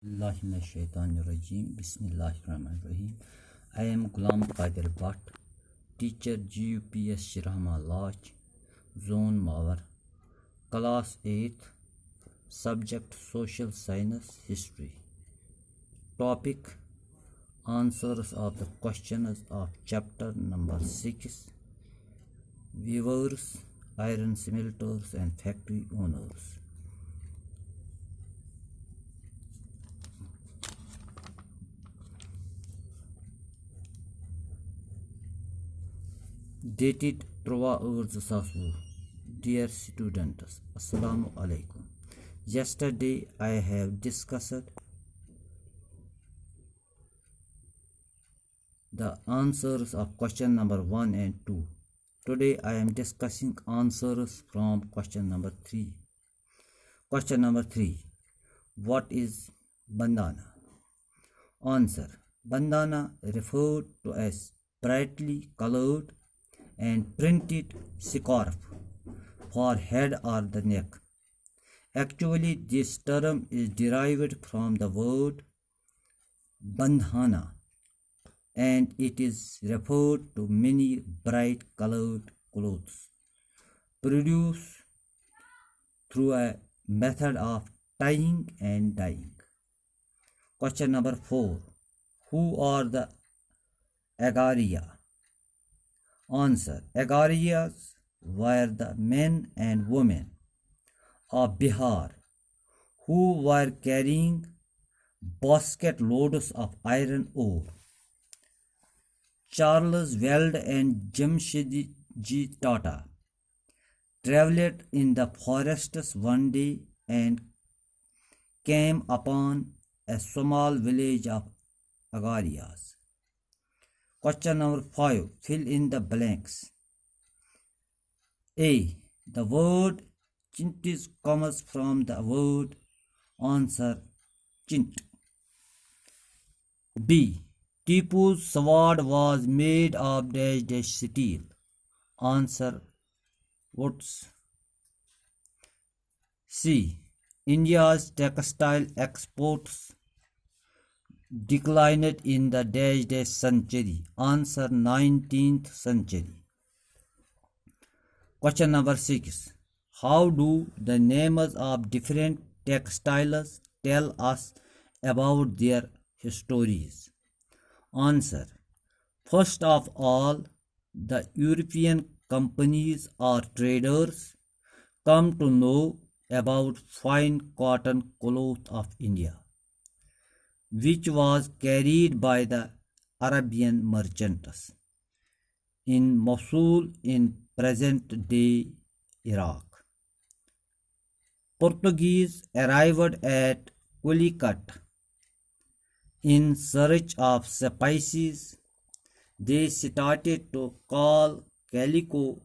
Bismillahirrahmanirrahim. Bismillahirrahmanirrahim. I am Gulam Qadir Bhatt, teacher GUPS Shirahma Lodge, Zone Mawar, Class 8th, Subject Social Science History. Topic Answers of the questions of chapter number 6, Weavers, Iron Smelters and Factory Owners. Dated 3/2000. Dear students, Assalamu alaikum. Yesterday I have discussed the answers of question number 1 and 2. Today I am discussing answers from question number 3. Question number 3. What is bandana? Answer. Bandana referred to as brightly colored and printed scarf for head or the neck. Actually, this term is derived from the word bandhana, and it is referred to many bright colored clothes produced through a method of tying and dyeing. Question number 4. Who are the Agaria? Answer. Agarias were the men and women of Bihar who were carrying basket loads of iron ore. Charles Weld and Jamshedji Tata travelled in the forests one day and came upon a small village of Agarias. Question number 5. Fill in the blanks. A. The word Chintis comes from the word. Answer. Chint. B. Tipu's sword was made of dash steel. Answer. Woods. C. India's textile exports declined in the dash century. Answer. 19th century. Question number 6. How do the names of different textiles tell us about their histories? Answer. First of all, the European companies or traders come to know about fine cotton cloth of India, which was carried by the Arabian merchants in Mosul in present-day Iraq. Portuguese arrived at Calicut in search of spices. They started to call calico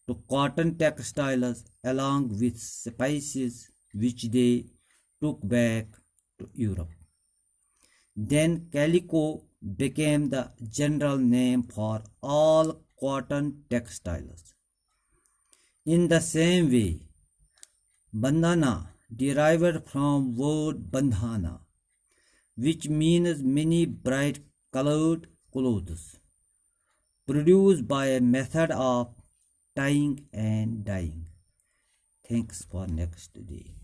to cotton textiles along with spices which they took back to Europe. Then calico became the general name for all cotton textiles. In the same way, bandana derived from word bandhana, which means many bright colored clothes produced by a method of tying and dyeing. Thanks for next day.